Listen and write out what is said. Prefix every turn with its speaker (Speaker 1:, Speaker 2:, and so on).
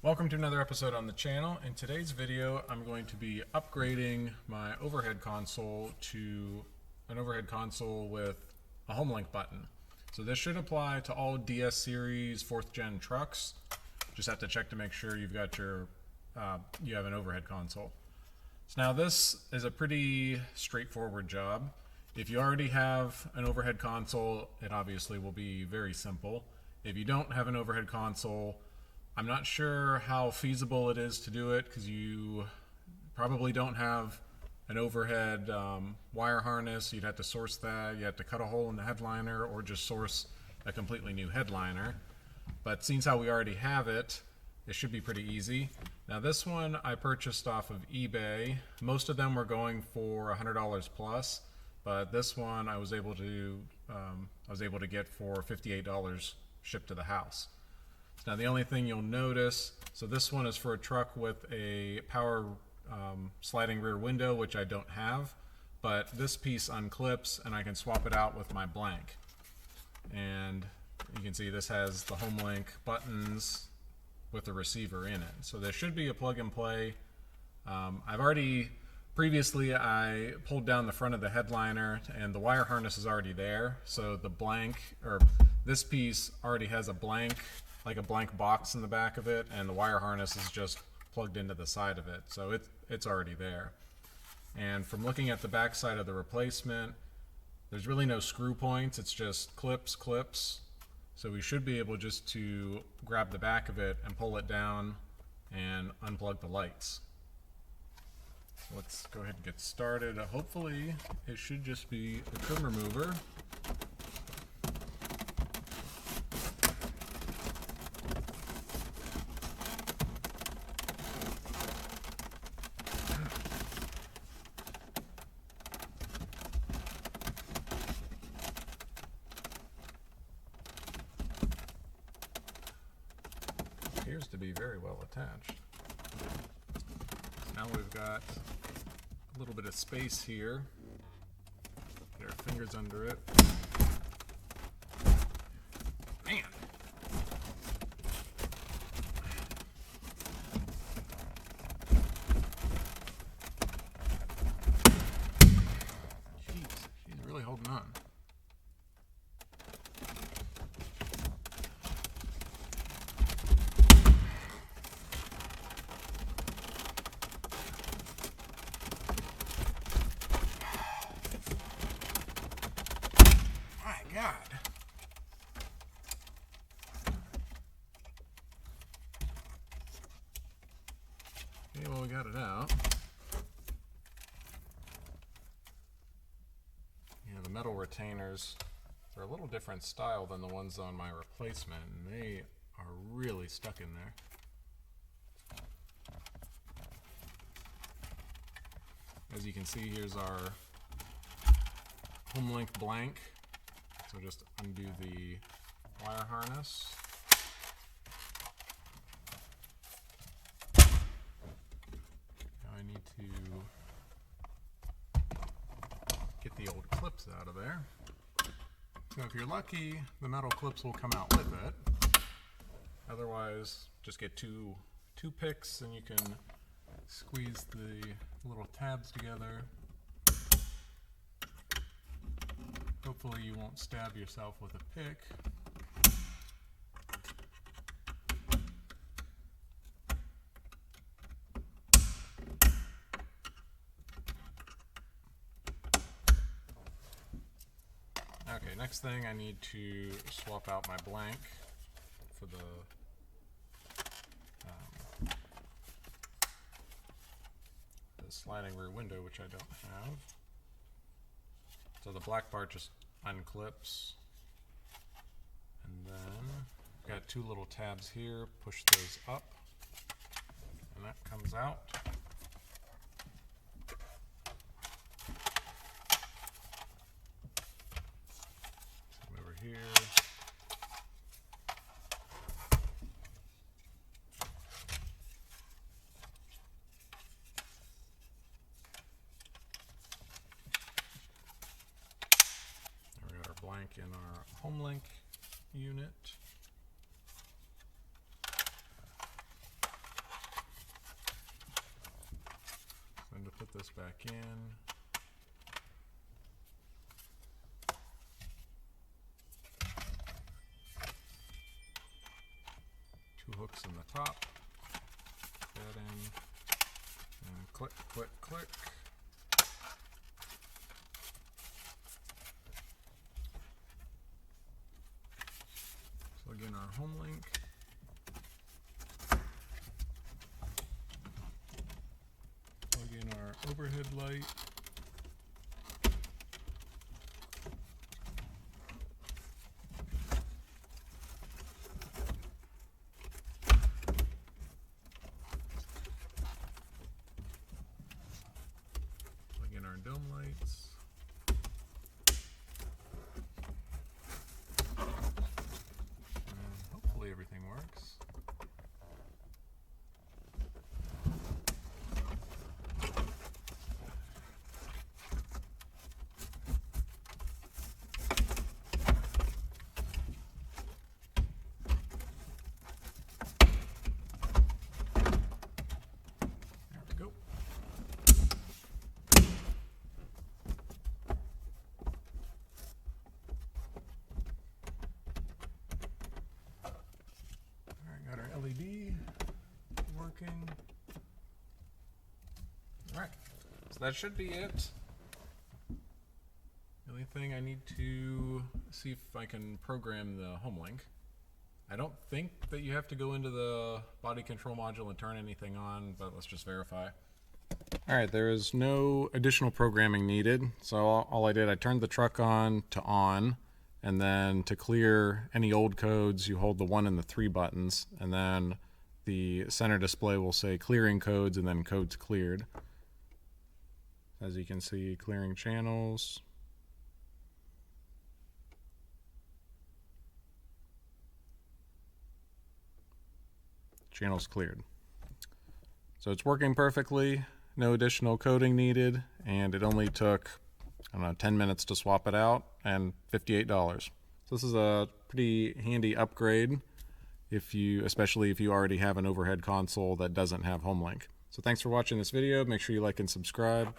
Speaker 1: Welcome to another episode on the channel. In today's video, I'm going to be upgrading my overhead console to an overhead console with a Homelink button. So this should apply to all DS series 4th gen trucks. Just have to check to make sure you've got your you have an overhead console. So now this is a pretty straightforward job. If you already have an overhead console, it obviously will be very simple. If you don't have an overhead console, I'm not sure how feasible it is to do it because you probably don't have an overhead wire harness. You'd have to source that. You have to cut a hole in the headliner or just source a completely new headliner. But since how we already have it, it should be pretty easy. Now this one I purchased off of eBay. Most of them were going for $100 plus, but this one I was able to get for $58 shipped to the house. Now the only thing you'll notice, so this one is for a truck with a power sliding rear window, which I don't have, but this piece unclips and I can swap it out with my blank. And you can see this has the Homelink buttons with the receiver in it. So there should be a plug and play. Previously I pulled down the front of the headliner and the wire harness is already there. So the blank, or this piece already has a blank, like a blank box in the back of it, and the wire harness is just plugged into the side of it. So it's already there. And from looking at the back side of the replacement, there's really no screw points. It's just clips. So we should be able just to grab the back of it and pull it down and unplug the lights. So let's go ahead and get started. Hopefully it should just be a trim remover. Appears to be very well attached. So now we've got a little bit of space here. Get our fingers under it. Man! Jeez, she's really holding on. God. Okay, well, we got it out. Yeah, the metal retainers are a little different style than the ones on my replacement, and they are really stuck in there. As you can see, here's our Homelink blank. So just undo the wire harness. Now I need to get the old clips out of there. So if you're lucky, the metal clips will come out with it. Otherwise, just get two picks and you can squeeze the little tabs together. Hopefully you won't stab yourself with a pick. Okay, next thing I need to swap out my blank for the sliding rear window, which I don't have. So the black part just unclips, and then got two little tabs here, push those up and that comes out. Come over here. Blank in our Homelink unit. back in. Two hooks in the top. Put that in. And click, click, click. Plug in our Homelink. Plug in our overhead light. Plug in our dome lights. Hopefully everything works. There we go. Got our LED working. Alright, so that should be it. The only thing I need to see if I can program the Homelink. I don't think that you have to go into the body control module and turn anything on, but let's just verify. Alright, there is no additional programming needed. So all I did, I turned the truck on to on. And then to clear any old codes, you hold the 1 and the 3 buttons, and then the center display will say clearing codes and then codes cleared. As you can see, clearing channels. Channels cleared. So it's working perfectly, no additional coding needed, and it only took, I don't know, 10 minutes to swap it out and $58. So this is a pretty handy upgrade especially if you already have an overhead console that doesn't have Homelink. So thanks for watching this video. Make sure you like and subscribe.